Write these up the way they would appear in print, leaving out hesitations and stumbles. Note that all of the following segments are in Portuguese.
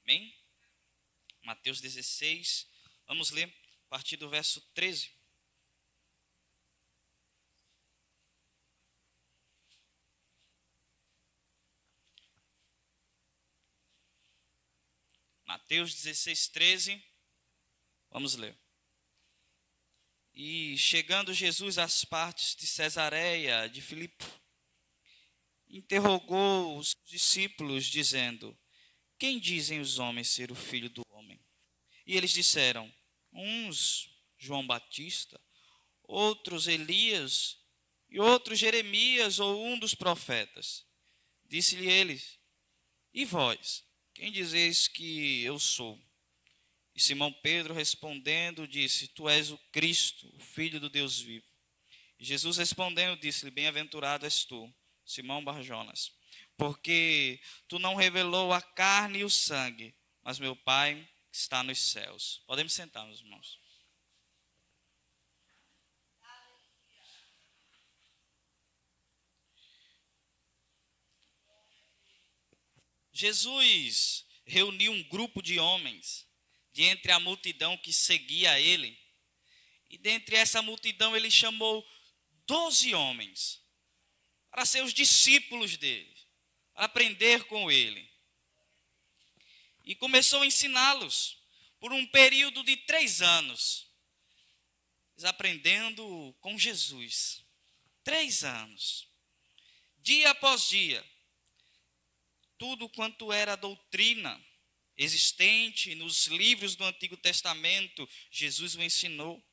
Amém? Mateus 16, vamos ler a partir do verso 13. Mateus 16, 13, vamos ler. E chegando Jesus às partes de Cesareia de Filipe, interrogou os discípulos, dizendo: quem dizem os homens ser o Filho do Homem? E eles disseram: uns João Batista, outros Elias, e outros Jeremias ou um dos profetas. Disse-lhe eles: e vós, quem dizeis que eu sou? E Simão Pedro respondendo disse: tu és o Cristo, o Filho do Deus vivo. E Jesus respondendo disse-lhe: bem-aventurado és tu, Simão Bar-Jonas, porque tu não revelou a carne e o sangue, mas meu Pai que está nos céus. Podemos sentar, meus irmãos. Jesus reuniu um grupo de homens de entre a multidão que seguia ele. E dentre essa multidão ele chamou 12 homens para ser os discípulos dele, para aprender com ele. E começou a ensiná-los por um período de 3 anos. Eles aprendendo com Jesus. 3 anos. Dia após dia. Tudo quanto era doutrina existente nos livros do Antigo Testamento, Jesus o ensinou.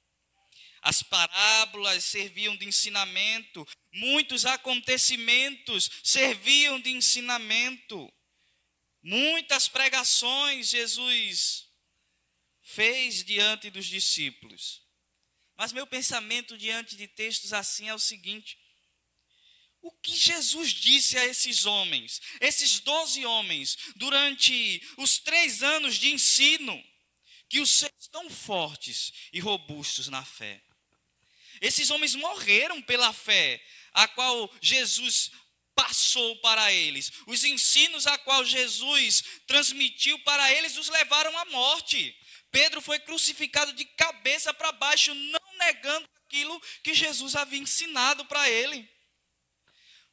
As parábolas serviam de ensinamento, muitos acontecimentos serviam de ensinamento, muitas pregações Jesus fez diante dos discípulos. Mas meu pensamento diante de textos assim é o seguinte: o que Jesus disse a esses homens, esses 12 homens, durante os 3 anos de ensino, que os fez tão fortes e robustos na fé? Esses homens morreram pela fé, a qual Jesus passou para eles. Os ensinos a qual Jesus transmitiu para eles os levaram à morte. Pedro foi crucificado de cabeça para baixo, não negando aquilo que Jesus havia ensinado para ele.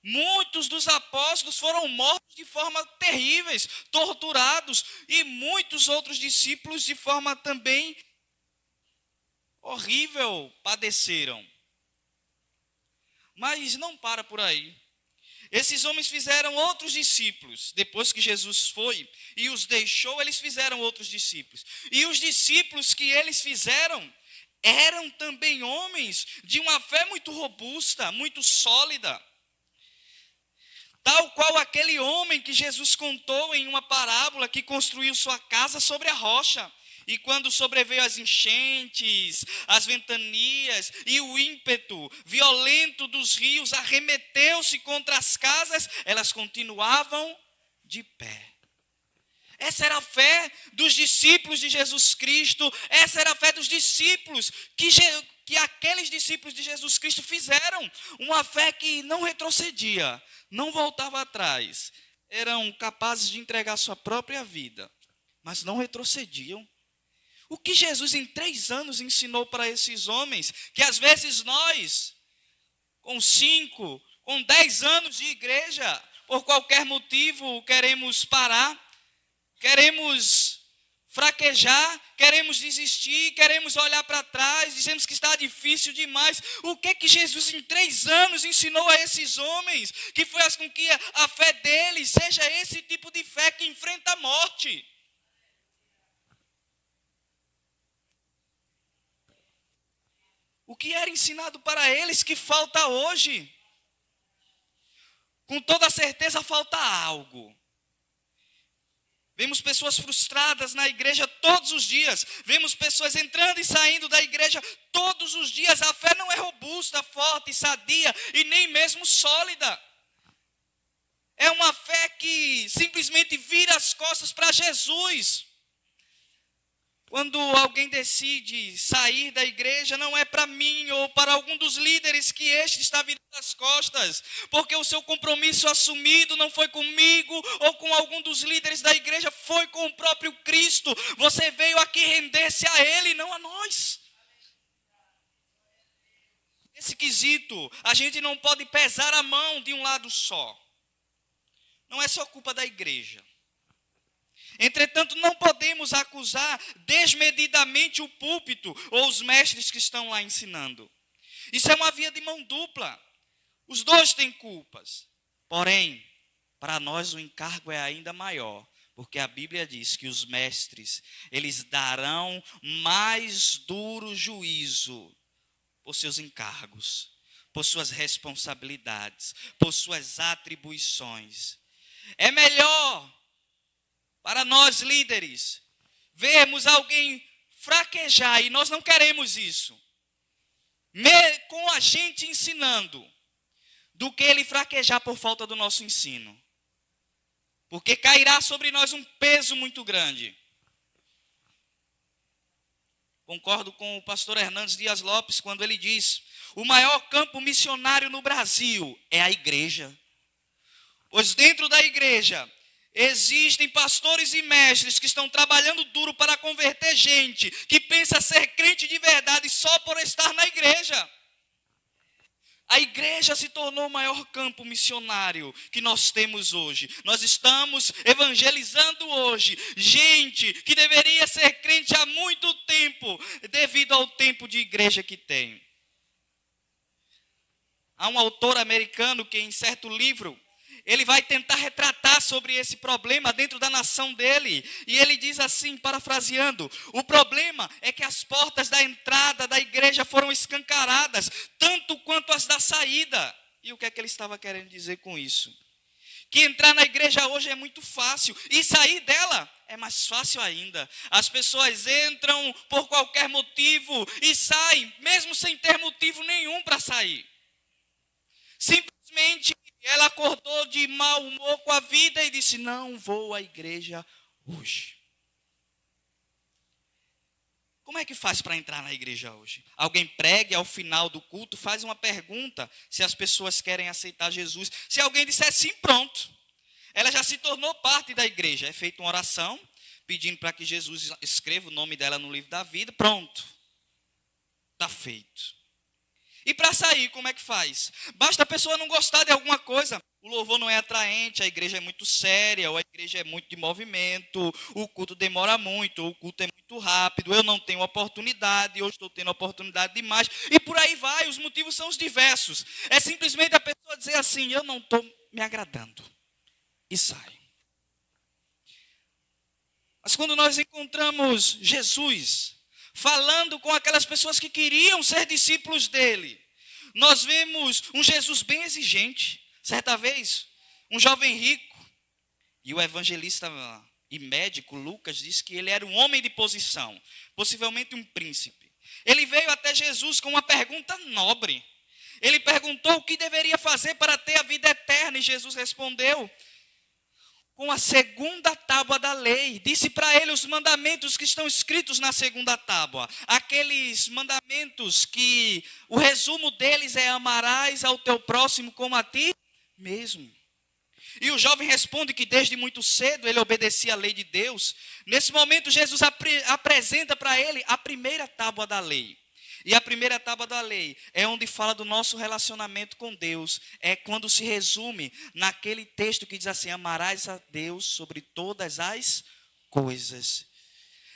Muitos dos apóstolos foram mortos de forma terríveis, torturados, e muitos outros discípulos de forma também horrível padeceram. Mas não para por aí. Esses homens fizeram outros discípulos. Depois que Jesus foi e os deixou, eles fizeram outros discípulos. E os discípulos que eles fizeram eram também homens de uma fé muito robusta, muito sólida. Tal qual aquele homem que Jesus contou em uma parábola, que construiu sua casa sobre a rocha. E quando sobreveio as enchentes, as ventanias e o ímpeto violento dos rios arremeteu-se contra as casas, elas continuavam de pé. Essa era a fé dos discípulos de Jesus Cristo, essa era a fé dos discípulos que aqueles discípulos de Jesus Cristo fizeram. Uma fé que não retrocedia, não voltava atrás. Eram capazes de entregar sua própria vida, mas não retrocediam. O que Jesus em 3 anos ensinou para esses homens, que às vezes nós, com 5, com 10 anos de igreja, por qualquer motivo queremos parar, queremos fraquejar, queremos desistir, queremos olhar para trás, dizemos que está difícil demais. O que Jesus em 3 anos ensinou a esses homens, que faz com que a fé deles seja esse tipo de fé que enfrenta a morte? O que era ensinado para eles que falta hoje? Com toda certeza falta algo. Vemos pessoas frustradas na igreja todos os dias. Vemos pessoas entrando e saindo da igreja todos os dias. A fé não é robusta, forte, sadia e nem mesmo sólida. É uma fé que simplesmente vira as costas para Jesus. Quando alguém decide sair da igreja, não é para mim ou para algum dos líderes que este está virando as costas, porque o seu compromisso assumido não foi comigo ou com algum dos líderes da igreja, foi com o próprio Cristo. Você veio aqui render-se a Ele, não a nós. Esse quesito, a gente não pode pesar a mão de um lado só. Não é só culpa da igreja. Entretanto, não podemos acusar desmedidamente o púlpito ou os mestres que estão lá ensinando. Isso é uma via de mão dupla. Os dois têm culpas. Porém, para nós o encargo é ainda maior, porque a Bíblia diz que os mestres, eles darão mais duro juízo por seus encargos, por suas responsabilidades, por suas atribuições. É melhor para nós líderes vermos alguém fraquejar, e nós não queremos isso, com a gente ensinando, do que ele fraquejar por falta do nosso ensino. Porque cairá sobre nós um peso muito grande. Concordo com o pastor Hernandes Dias Lopes quando ele diz: o maior campo missionário no Brasil é a igreja. Pois dentro da igreja existem pastores e mestres que estão trabalhando duro para converter gente que pensa ser crente de verdade só por estar na igreja. A igreja se tornou o maior campo missionário que nós temos hoje. Nós estamos evangelizando hoje gente que deveria ser crente há muito tempo, devido ao tempo de igreja que tem. Há um autor americano que em certo livro, ele vai tentar retratar sobre esse problema dentro da nação dele. E ele diz assim, parafraseando: o problema é que as portas da entrada da igreja foram escancaradas, tanto quanto as da saída. E o que é que ele estava querendo dizer com isso? Que entrar na igreja hoje é muito fácil, e sair dela é mais fácil ainda. As pessoas entram por qualquer motivo e saem, mesmo sem ter motivo nenhum para sair. Simplesmente ela acordou de mau humor com a vida e disse: não vou à igreja hoje. Como é que faz para entrar na igreja hoje? Alguém pregue ao final do culto, faz uma pergunta se as pessoas querem aceitar Jesus. Se alguém disser sim, pronto. Ela já se tornou parte da igreja. É feita uma oração pedindo para que Jesus escreva o nome dela no livro da vida. Pronto. Está feito. E para sair, como é que faz? Basta a pessoa não gostar de alguma coisa. O louvor não é atraente, a igreja é muito séria, ou a igreja é muito de movimento, o culto demora muito, ou o culto é muito rápido, eu não tenho oportunidade, eu estou tendo oportunidade demais. E por aí vai, os motivos são os diversos. É simplesmente a pessoa dizer assim: eu não estou me agradando. E sai. Mas quando nós encontramos Jesus falando com aquelas pessoas que queriam ser discípulos dele, nós vemos um Jesus bem exigente. Certa vez, um jovem rico, e o evangelista e médico Lucas diz que ele era um homem de posição, possivelmente um príncipe. Ele veio até Jesus com uma pergunta nobre. Ele perguntou o que deveria fazer para ter a vida eterna, e Jesus respondeu com a segunda tábua da lei. Disse para ele os mandamentos que estão escritos na segunda tábua. Aqueles mandamentos que o resumo deles é: amarás ao teu próximo como a ti mesmo. E o jovem responde que desde muito cedo ele obedecia à lei de Deus. Nesse momento Jesus apresenta para ele a primeira tábua da lei. E a primeira tábua da lei é onde fala do nosso relacionamento com Deus. É quando se resume naquele texto que diz assim: amarás a Deus sobre todas as coisas.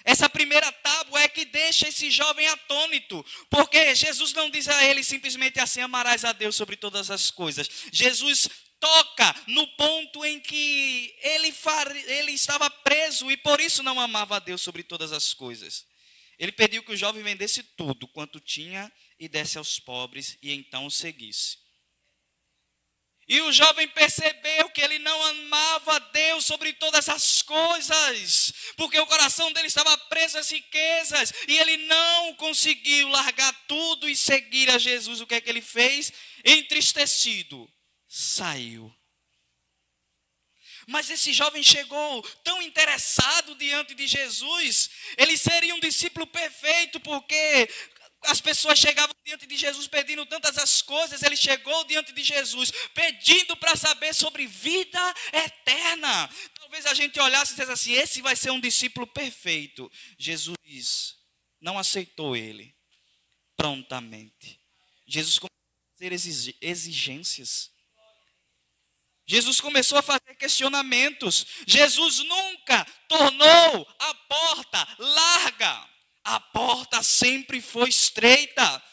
Essa primeira tábua é que deixa esse jovem atônito, porque Jesus não diz a ele simplesmente assim: amarás a Deus sobre todas as coisas. Jesus toca no ponto em que ele estava preso e por isso não amava a Deus sobre todas as coisas. Ele pediu que o jovem vendesse tudo quanto tinha e desse aos pobres, e então o seguisse. E o jovem percebeu que ele não amava a Deus sobre todas as coisas, porque o coração dele estava preso às riquezas, e ele não conseguiu largar tudo e seguir a Jesus. O que é que ele fez? Entristecido, saiu. Mas esse jovem chegou tão interessado diante de Jesus. Ele seria um discípulo perfeito, porque as pessoas chegavam diante de Jesus pedindo tantas as coisas. Ele chegou diante de Jesus pedindo para saber sobre vida eterna. Talvez a gente olhasse e dissesse assim: esse vai ser um discípulo perfeito. Jesus não aceitou ele prontamente. Jesus começou a fazer exigências. Jesus começou a fazer questionamentos. Jesus nunca tornou a porta larga. A porta sempre foi estreita.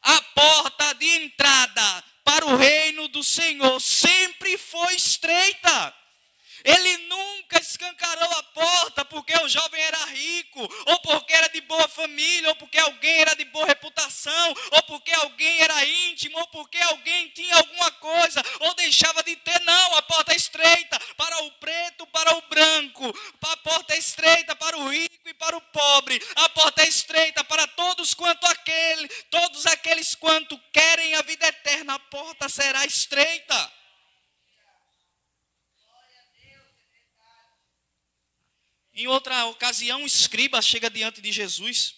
A porta de entrada para o reino do Senhor sempre foi estreita. Ele nunca escancarou a porta porque o jovem era rico, ou porque era de boa família, ou porque alguém era de boa reputação, ou porque alguém era íntimo, ou porque alguém tinha alguma coisa, ou deixava de ter. Não, a porta é estreita para o preto, para o branco. A porta é estreita para o rico e para o pobre. A porta é estreita para todos aqueles quanto querem a vida eterna. A porta será estreita. Em outra ocasião, um escriba chega diante de Jesus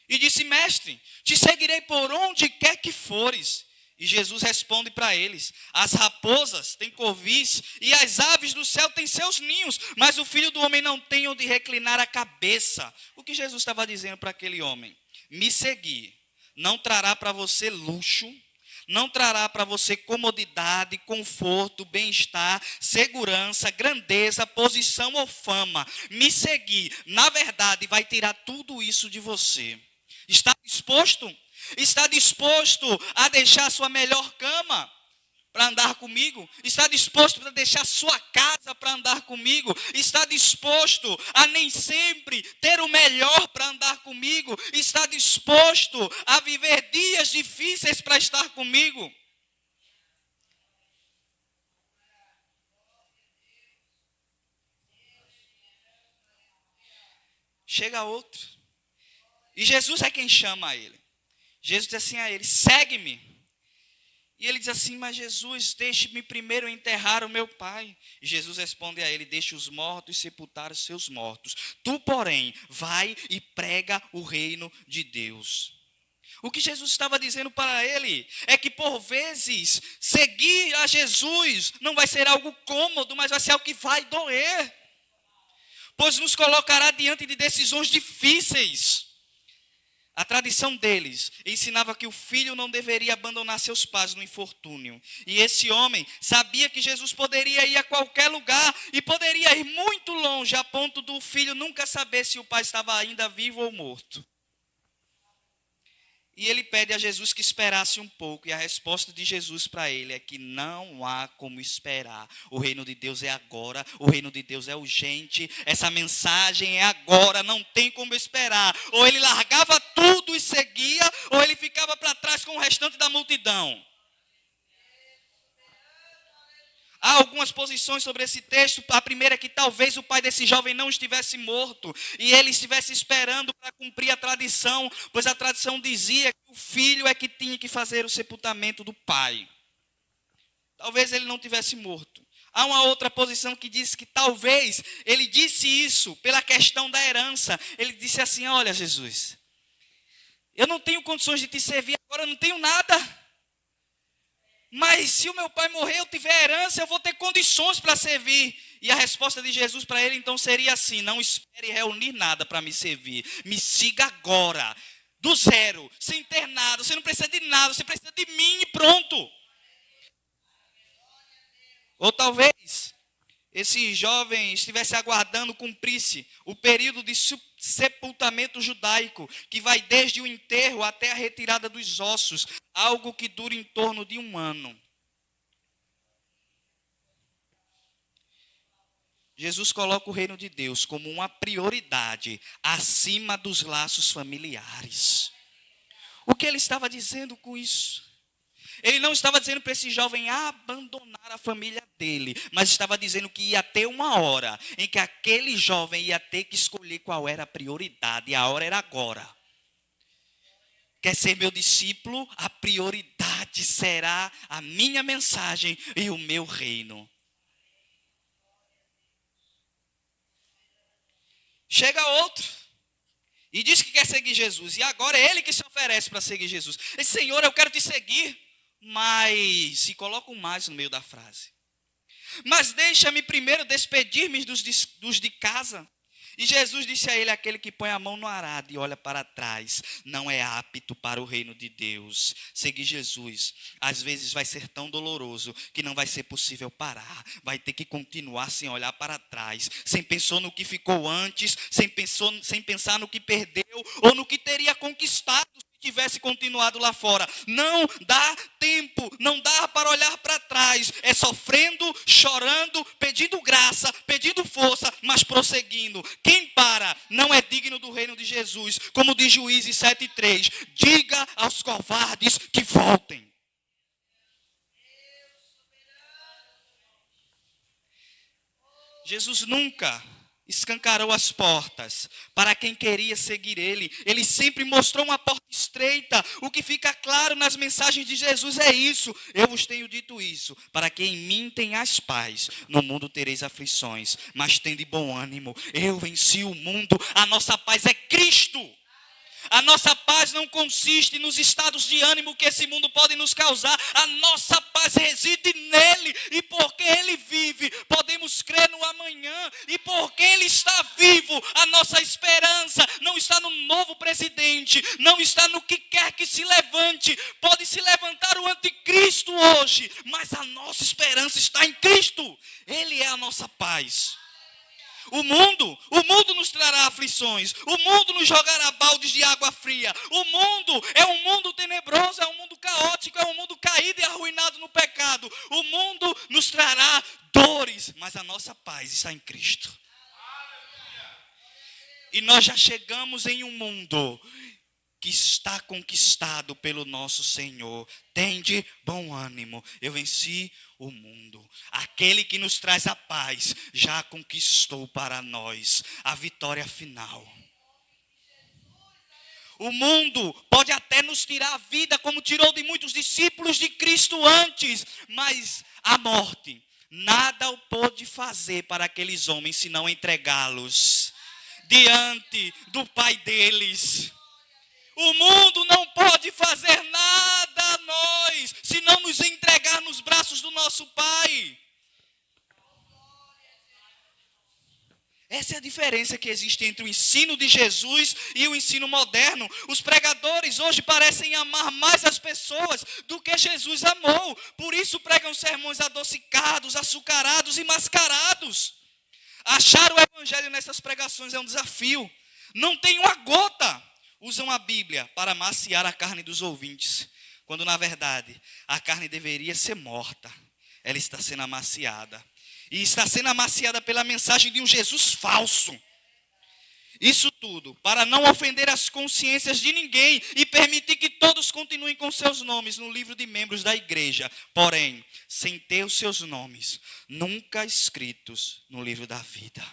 e disse: mestre, te seguirei por onde quer que fores. E Jesus responde para eles: as raposas têm covis e as aves do céu têm seus ninhos, mas o Filho do Homem não tem onde reclinar a cabeça. O que Jesus estava dizendo para aquele homem? Me seguir não trará para você luxo, não trará para você comodidade, conforto, bem-estar, segurança, grandeza, posição ou fama. Me seguir, na verdade, vai tirar tudo isso de você. Está disposto? Está disposto a deixar sua melhor cama para andar comigo? Está disposto a deixar sua casa para andar comigo? Está disposto a nem sempre ter o melhor para andar comigo? Está disposto a viver dias difíceis para estar comigo? Chega outro. E Jesus é quem chama a ele. Jesus diz assim a ele: segue-me. E ele diz assim: mas Jesus, deixe-me primeiro enterrar o meu pai. E Jesus responde a ele: deixe os mortos sepultar os seus mortos. Tu, porém, vai e prega o reino de Deus. O que Jesus estava dizendo para ele é que, por vezes, seguir a Jesus não vai ser algo cômodo, mas vai ser algo que vai doer. Pois nos colocará diante de decisões difíceis. A tradição deles ensinava que o filho não deveria abandonar seus pais no infortúnio. E esse homem sabia que Jesus poderia ir a qualquer lugar e poderia ir muito longe, a ponto do filho nunca saber se o pai estava ainda vivo ou morto. E ele pede a Jesus que esperasse um pouco. E a resposta de Jesus para ele é que não há como esperar. O reino de Deus é agora. O reino de Deus é urgente. Essa mensagem é agora. Não tem como esperar. Ou ele largava tudo e seguia, ou ele ficava para trás com o restante da multidão. Há algumas posições sobre esse texto. A primeira é que talvez o pai desse jovem não estivesse morto e ele estivesse esperando para cumprir a tradição, pois a tradição dizia que o filho é que tinha que fazer o sepultamento do pai. Talvez ele não tivesse morto. Há uma outra posição que diz que talvez ele disse isso pela questão da herança. Ele disse assim: olha, Jesus, eu não tenho condições de te servir agora, eu não tenho nada. Mas se o meu pai morrer, eu tiver herança, eu vou ter condições para servir. E a resposta de Jesus para ele então seria assim: não espere reunir nada para me servir. Me siga agora, do zero, sem ter nada. Você não precisa de nada, você precisa de mim e pronto. Ou talvez esse jovem estivesse aguardando cumprisse o período de sepultamento judaico, que vai desde o enterro até a retirada dos ossos, algo que dura em torno de 1 ano. Jesus coloca o reino de Deus como uma prioridade acima dos laços familiares. O que ele estava dizendo com isso? Ele não estava dizendo para esse jovem abandonar a família dele, mas estava dizendo que ia ter uma hora em que aquele jovem ia ter que escolher qual era a prioridade, e a hora era agora. Quer ser meu discípulo? A prioridade será a minha mensagem e o meu reino. Chega outro e diz que quer seguir Jesus. E agora é ele que se oferece para seguir Jesus. Ele diz, Senhor, eu quero te seguir. Mas, e coloca um mais no meio da frase. Mas deixa-me primeiro despedir-me dos de casa. E Jesus disse a ele, aquele que põe a mão no arado e olha para trás, não é apto para o reino de Deus. Seguir Jesus, às vezes vai ser tão doloroso, que não vai ser possível parar. Vai ter que continuar sem olhar para trás, sem pensar no que ficou antes, sem pensar no que perdeu, ou no que teria conquistado, tivesse continuado lá fora. Não dá tempo, não dá para olhar para trás. É sofrendo, chorando, pedindo graça, pedindo força, mas prosseguindo. Quem para não é digno do reino de Jesus. Como diz Juízes 7:3, diga aos covardes que voltem. Jesus nunca escancarou as portas para quem queria seguir ele. Ele sempre mostrou uma porta estreita. O que fica claro nas mensagens de Jesus é isso. Eu vos tenho dito isso, para que em mim tenhais paz. No mundo tereis aflições, mas tende bom ânimo. Eu venci o mundo. A nossa paz é Cristo. A nossa paz não consiste nos estados de ânimo que esse mundo pode nos causar. A nossa paz reside nele. E porque ele vive, podemos crer no amanhã. E porque ele está vivo, a nossa esperança não está no novo presidente, não está no que quer que se levante. Pode se levantar o anticristo hoje, mas a nossa esperança está em Cristo. Ele é a nossa paz. O mundo nos trará aflições. O mundo nos jogará baldes de água fria. O mundo é um mundo tenebroso, é um mundo caótico, é um mundo caído e arruinado no pecado. O mundo nos trará dores, mas a nossa paz está em Cristo. E nós já chegamos em um mundo que está conquistado pelo nosso Senhor. Tende bom ânimo, eu venci o mundo. Aquele que nos traz a paz já conquistou para nós a vitória final. O mundo pode até nos tirar a vida, como tirou de muitos discípulos de Cristo antes, mas a morte nada o pôde fazer para aqueles homens, senão entregá-los diante do Pai deles. O mundo não pode fazer nada a nós, se não nos entregar nos braços do nosso Pai. Essa é a diferença que existe entre o ensino de Jesus e o ensino moderno. Os pregadores hoje parecem amar mais as pessoas do que Jesus amou. Por isso pregam sermões adocicados, açucarados e mascarados. Achar o evangelho nessas pregações é um desafio. Não tem uma gota. Usam a Bíblia para amaciar a carne dos ouvintes, quando na verdade a carne deveria ser morta. Ela está sendo amaciada. E está sendo amaciada pela mensagem de um Jesus falso. Isso tudo para não ofender as consciências de ninguém e permitir que todos continuem com seus nomes no livro de membros da igreja. Porém, sem ter os seus nomes nunca escritos no livro da vida.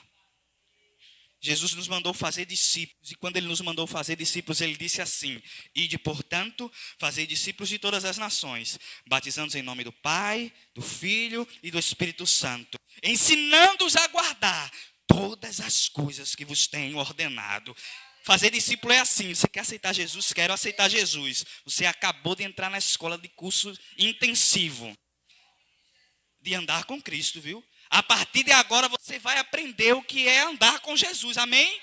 Jesus nos mandou fazer discípulos, e quando ele nos mandou fazer discípulos, ele disse assim: ide, portanto, fazer discípulos de todas as nações, batizando-os em nome do Pai, do Filho e do Espírito Santo, ensinando-os a guardar todas as coisas que vos tenho ordenado. Fazer discípulo é assim: você quer aceitar Jesus? Quero aceitar Jesus. Você acabou de entrar na escola de curso intensivo de andar com Cristo, viu? A partir de agora você vai aprender o que é andar com Jesus, amém?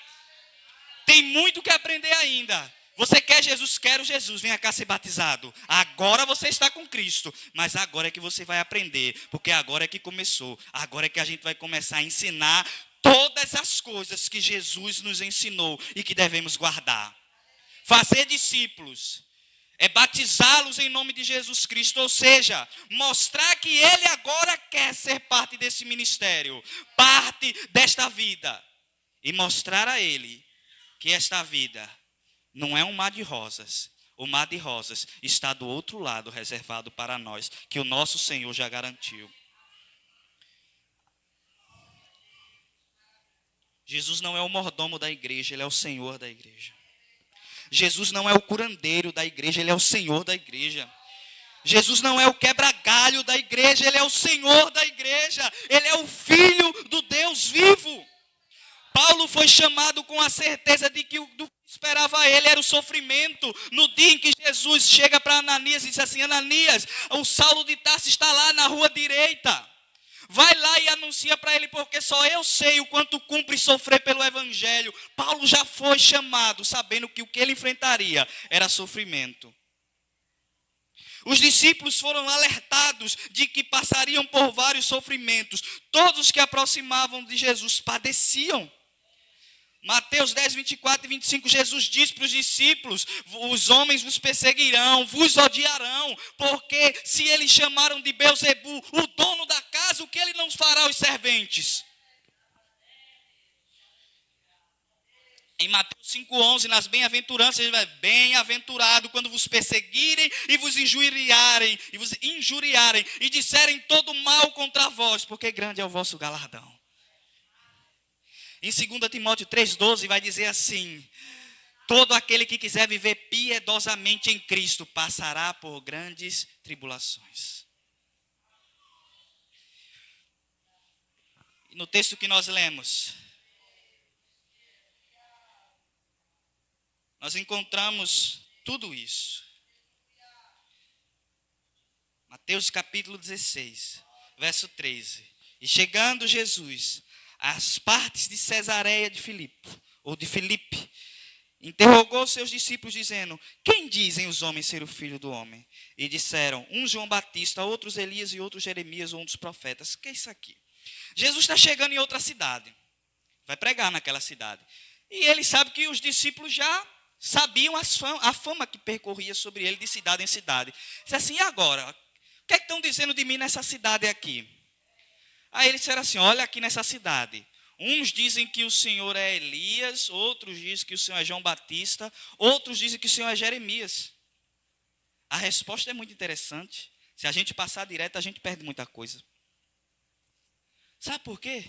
Tem muito que aprender ainda. Você quer Jesus? Quero Jesus, venha cá ser batizado. Agora você está com Cristo, mas agora é que você vai aprender, porque agora é que começou. Agora é que a gente vai começar a ensinar todas as coisas que Jesus nos ensinou e que devemos guardar. Fazer discípulos é batizá-los em nome de Jesus Cristo, ou seja, mostrar que ele agora quer ser parte desse ministério, parte desta vida, e mostrar a ele que esta vida não é um mar de rosas. O mar de rosas está do outro lado, reservado para nós, que o nosso Senhor já garantiu. Jesus não é o mordomo da igreja, ele é o Senhor da igreja. Jesus não é o curandeiro da igreja, ele é o Senhor da igreja. Jesus não é o quebra-galho da igreja, ele é o Senhor da igreja. Ele é o Filho do Deus vivo. Paulo foi chamado com a certeza de que do que esperava ele era o sofrimento. No dia em que Jesus chega para Ananias e diz assim: Ananias, o Saulo de Tarso está lá na rua direita. Vai lá e anuncia para ele, porque só eu sei o quanto cumpre sofrer pelo evangelho. Paulo já foi chamado, sabendo que o que ele enfrentaria era sofrimento. Os discípulos foram alertados de que passariam por vários sofrimentos. Todos que aproximavam de Jesus padeciam. Mateus 10, 24 e 25, Jesus diz para os discípulos: os homens vos perseguirão, vos odiarão, porque se eles chamaram de Beelzebu, o dono da casa, o que ele não fará aos serventes? Em Mateus 5,11, nas bem-aventuranças, ele vai: bem-aventurado quando vos perseguirem e vos injuriarem e disserem todo mal contra vós, porque grande é o vosso galardão. Em 2 Timóteo 3,12 vai dizer assim: todo aquele que quiser viver piedosamente em Cristo passará por grandes tribulações. E no texto que nós lemos, nós encontramos tudo isso. Mateus capítulo 16, verso 13. E chegando Jesus às partes de Cesareia de Filipe, interrogou seus discípulos dizendo: quem dizem os homens ser o filho do homem? E disseram: um João Batista, outros Elias e outros Jeremias ou um dos profetas. O que é isso aqui? Jesus está chegando em outra cidade, vai pregar naquela cidade. E ele sabe que os discípulos já sabiam a fama que percorria sobre ele de cidade em cidade. Diz assim: e agora? O que é que estão dizendo de mim nessa cidade aqui? Aí eles disseram assim: olha, aqui nessa cidade, uns dizem que o Senhor é Elias, outros dizem que o Senhor é João Batista, outros dizem que o Senhor é Jeremias. A resposta é muito interessante. Se a gente passar direto, a gente perde muita coisa. Sabe por quê?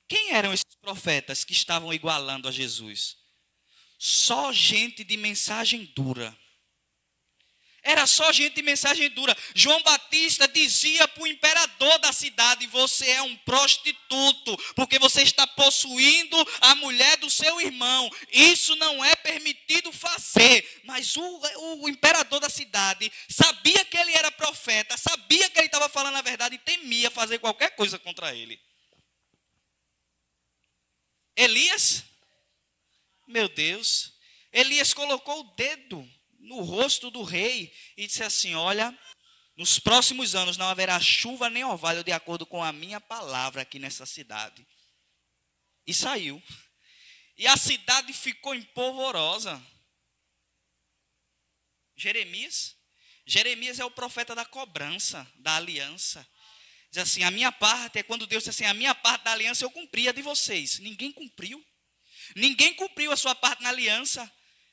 Quem eram esses profetas que estavam igualando a Jesus? Só gente de mensagem dura. Era só gente de mensagem dura. João Batista dizia para o imperador da cidade: você é um prostituto, porque você está possuindo a mulher do seu irmão. Isso não é permitido fazer. Mas o imperador da cidade sabia que ele era profeta, sabia que ele estava falando a verdade e temia fazer qualquer coisa contra ele. Elias, meu Deus, Elias colocou o dedo no rosto do rei e disse assim: olha, nos próximos anos não haverá chuva nem orvalho de acordo com a minha palavra aqui nessa cidade. E saiu. E a cidade ficou empolvorosa. Jeremias é o profeta da cobrança, da aliança. Diz assim: a minha parte é quando Deus diz assim: a minha parte da aliança eu cumpri, a de vocês. Ninguém cumpriu. Ninguém cumpriu a sua parte na aliança.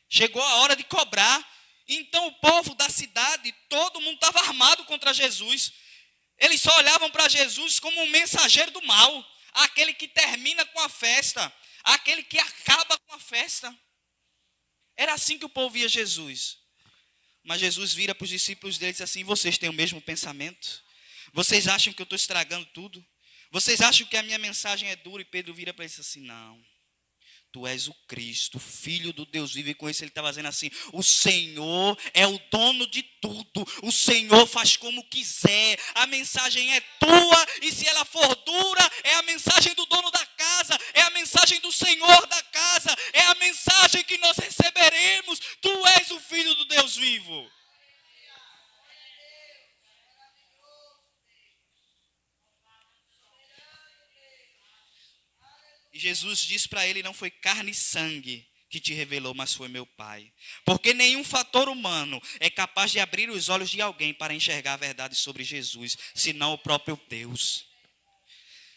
Chegou a hora de cobrar. Então o povo da cidade, todo mundo estava armado contra Jesus. Eles só olhavam para Jesus como um mensageiro do mal. Aquele que termina com a festa. Aquele que acaba com a festa. Era assim que o povo via Jesus. Mas Jesus vira para os discípulos dele e diz assim: vocês têm o mesmo pensamento? Vocês acham que eu estou estragando tudo? Vocês acham que a minha mensagem é dura? E Pedro vira para ele e diz assim: não. Tu és o Cristo, Filho do Deus vivo. E com isso ele estava dizendo assim: o Senhor é o dono de tudo. O Senhor faz como quiser. A mensagem é tua. E se ela for dura, é a mensagem do dono da casa. É a mensagem do Senhor da casa. É a mensagem que nós receberemos. Tu és o Filho do Deus vivo. E Jesus diz para ele: não foi carne e sangue que te revelou, mas foi meu Pai. Porque nenhum fator humano é capaz de abrir os olhos de alguém para enxergar a verdade sobre Jesus, senão o próprio Deus.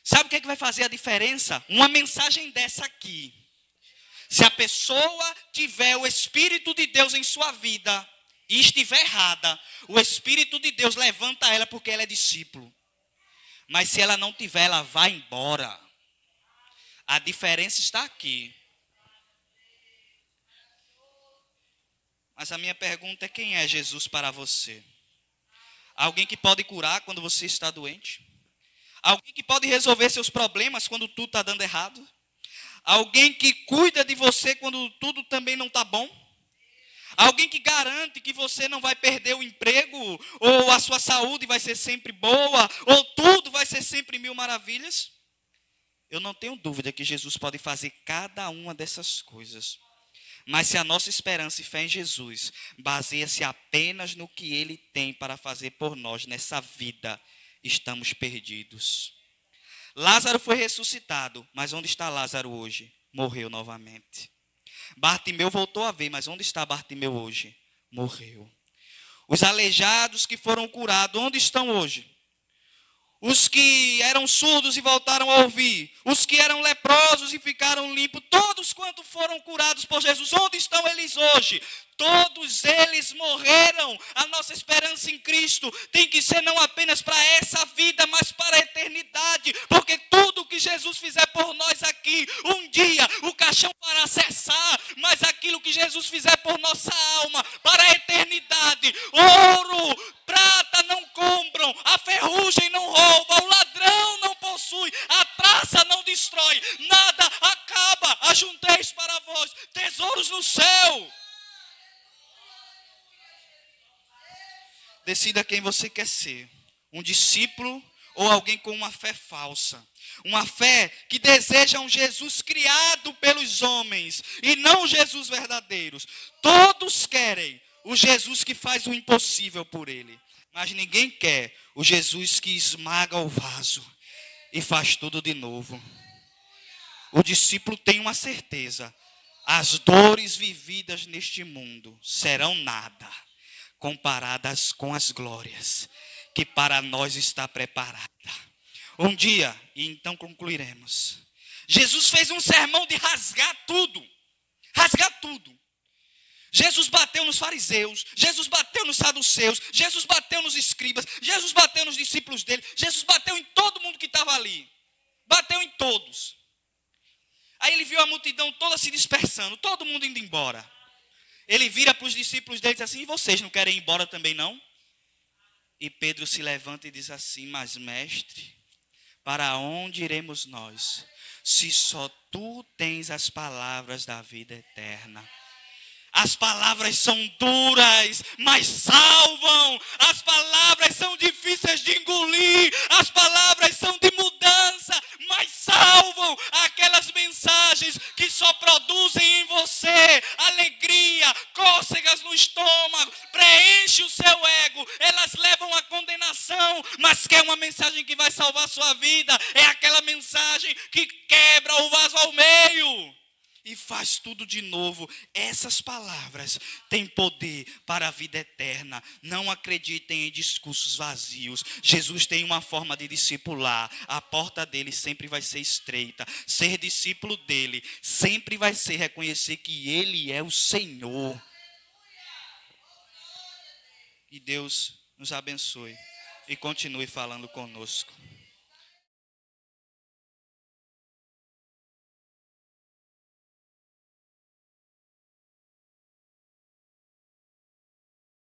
Sabe o que é que vai fazer a diferença? Uma mensagem dessa aqui. Se a pessoa tiver o Espírito de Deus em sua vida e estiver errada, o Espírito de Deus levanta ela porque ela é discípulo. Mas se ela não tiver, ela vai embora. A diferença está aqui. Mas a minha pergunta é: quem é Jesus para você? Alguém que pode curar quando você está doente? Alguém que pode resolver seus problemas quando tudo está dando errado? Alguém que cuida de você quando tudo também não está bom? Alguém que garante que você não vai perder o emprego, ou a sua saúde vai ser sempre boa, ou tudo vai ser sempre mil maravilhas? Eu não tenho dúvida que Jesus pode fazer cada uma dessas coisas. Mas se a nossa esperança e fé em Jesus baseia-se apenas no que Ele tem para fazer por nós nessa vida, estamos perdidos. Lázaro foi ressuscitado, mas onde está Lázaro hoje? Morreu novamente. Bartimeu voltou a ver, mas onde está Bartimeu hoje? Morreu. Os aleijados que foram curados, onde estão hoje? Os que eram surdos e voltaram a ouvir, os que eram leprosos e ficaram limpos, todos quanto foram curados por Jesus, onde estão eles hoje? Todos eles morreram. A nossa esperança em Cristo tem que ser não apenas para essa vida, mas para a eternidade, porque tudo que Jesus fizer por nós aqui, um dia o caixão fará cessar, mas aquilo que Jesus fizer por nossa alma, para a eternidade, ouro, prata não compram, a ferrugem não rouba, o ladrão não possui, a traça não destrói, nada acaba. Ajunteis para vós tesouros no céu. Decida quem você quer ser, um discípulo ou alguém com uma fé falsa. Uma fé que deseja um Jesus criado pelos homens e não Jesus verdadeiro. Todos querem o Jesus que faz o impossível por ele. Mas ninguém quer o Jesus que esmaga o vaso e faz tudo de novo. O discípulo tem uma certeza: as dores vividas neste mundo serão nada comparadas com as glórias que para nós está preparada. Um dia, e então concluiremos, Jesus fez um sermão de rasgar tudo. Rasgar tudo. Jesus bateu nos fariseus, Jesus bateu nos saduceus, Jesus bateu nos escribas, Jesus bateu nos discípulos dele, Jesus bateu em todo mundo que estava ali. Bateu em todos. Aí ele viu a multidão toda se dispersando, todo mundo indo embora. Ele vira para os discípulos dele e diz assim: e vocês não querem ir embora também não? E Pedro se levanta e diz assim: mas mestre, para onde iremos nós, se só tu tens as palavras da vida eterna? As palavras são duras, mas salvam. As palavras são difíceis de engolir. As palavras são de mudança, mas salvam. Aquelas mensagens que só produzem em você alegria, cócegas no estômago, preenche o seu ego. Elas levam à condenação, mas quer uma mensagem que vai salvar a sua vida. É aquela mensagem que quebra o vaso ao meio e faz tudo de novo. Essas palavras têm poder para a vida eterna. Não acreditem em discursos vazios. Jesus tem uma forma de discipular. A porta dele sempre vai ser estreita. Ser discípulo dele sempre vai ser reconhecer que ele é o Senhor. E Deus nos abençoe e continue falando conosco.